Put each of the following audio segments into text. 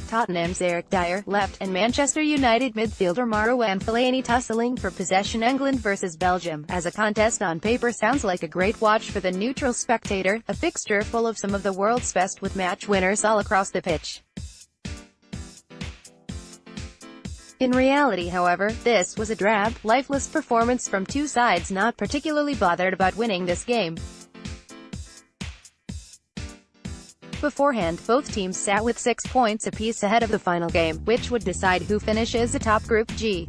Tottenham's Dier, left, and Manchester United midfielder Marouane Fellaini tussling for possession England versus Belgium, as a contest on paper sounds like a great watch for the neutral spectator, a fixture full of some of the world's best with match winners all across the pitch. In reality, however, this was a drab, lifeless performance from two sides not particularly bothered about winning this game. Beforehand, both teams sat with 6 points apiece ahead of the final game, which would decide who finishes atop Group G.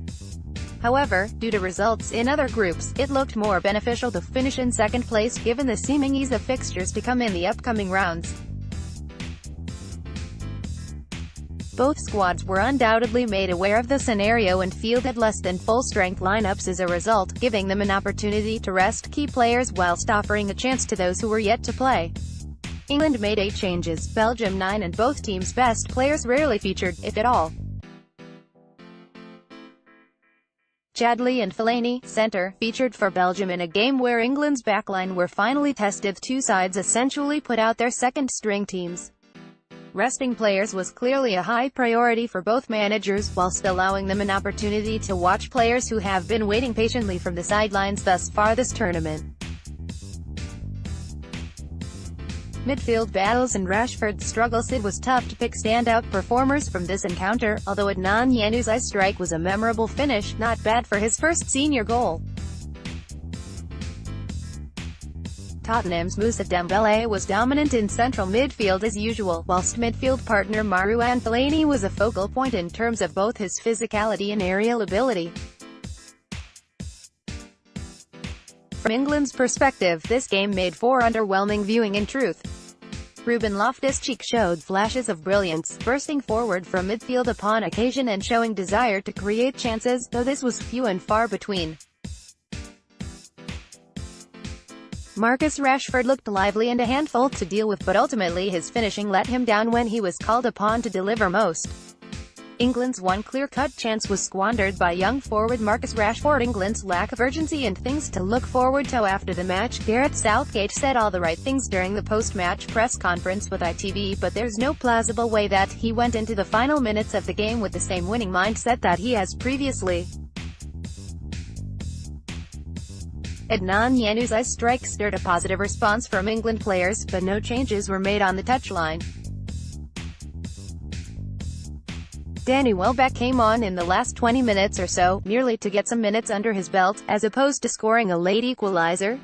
However, due to results in other groups, it looked more beneficial to finish in second place given the seeming ease of fixtures to come in the upcoming rounds. Both squads were undoubtedly made aware of the scenario and fielded less than full-strength lineups as a result, giving them an opportunity to rest key players whilst offering a chance to those who were yet to play. England made 8 changes, Belgium 9, and both teams' best players rarely featured, if at all. Chadli and Fellaini, centre, featured for Belgium in a game where England's backline were finally tested. Two sides essentially put out their second-string teams. Resting players was clearly a high priority for both managers, whilst allowing them an opportunity to watch players who have been waiting patiently from the sidelines thus far this tournament. Midfield battles and Rashford's struggles. It was tough to pick standout performers from this encounter, although Adnan Januzaj's strike was a memorable finish, not bad for his first senior goal. Tottenham's Moussa Dembélé was dominant in central midfield as usual, whilst midfield partner Marouane Fellaini was a focal point in terms of both his physicality and aerial ability. From England's perspective, this game made for underwhelming viewing in truth. Ruben Loftus-Cheek showed flashes of brilliance, bursting forward from midfield upon occasion and showing desire to create chances, though this was few and far between. Marcus Rashford looked lively and a handful to deal with, but ultimately his finishing let him down when he was called upon to deliver most. England's one clear-cut chance was squandered by young forward Marcus Rashford. England's lack of urgency and things to look forward to after the match. Gareth Southgate said all the right things during the post-match press conference with ITV, but there's no plausible way that he went into the final minutes of the game with the same winning mindset that he has previously. Adnan Januzaj's strike stirred a positive response from England players, but no changes were made on the touchline. Danny Welbeck came on in the last 20 minutes or so, merely to get some minutes under his belt, as opposed to scoring a late equalizer.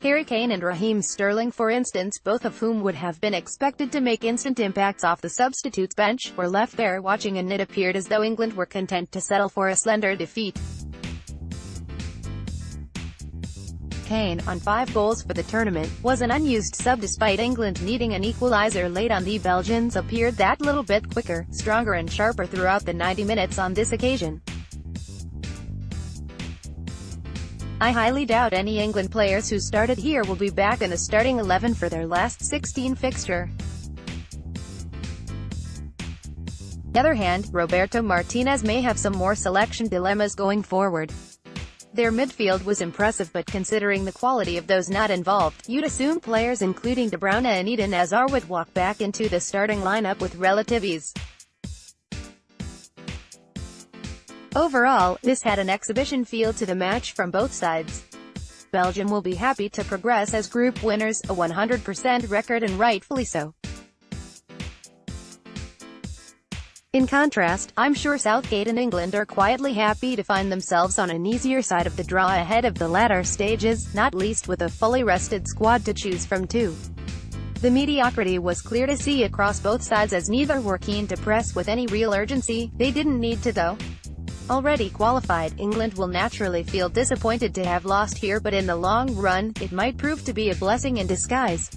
Harry Kane and Raheem Sterling, for instance, both of whom would have been expected to make instant impacts off the substitutes bench, were left there watching, and it appeared as though England were content to settle for a slender defeat. Kane, on 5 goals for the tournament, was an unused sub despite England needing an equalizer late on. The Belgians appeared that little bit quicker, stronger and sharper throughout the 90 minutes on this occasion. I highly doubt any England players who started here will be back in the starting 11 for their last 16 fixture. On the other hand, Roberto Martinez may have some more selection dilemmas going forward. Their midfield was impressive, but considering the quality of those not involved, you'd assume players including De Bruyne and Eden Hazard would walk back into the starting lineup with relative ease. Overall, this had an exhibition feel to the match from both sides. Belgium will be happy to progress as group winners, a 100% record, and rightfully so. In contrast, I'm sure Southgate and England are quietly happy to find themselves on an easier side of the draw ahead of the latter stages, not least with a fully rested squad to choose from too. The mediocrity was clear to see across both sides, as neither were keen to press with any real urgency. They didn't need to though. Already qualified, England will naturally feel disappointed to have lost here, but in the long run, it might prove to be a blessing in disguise.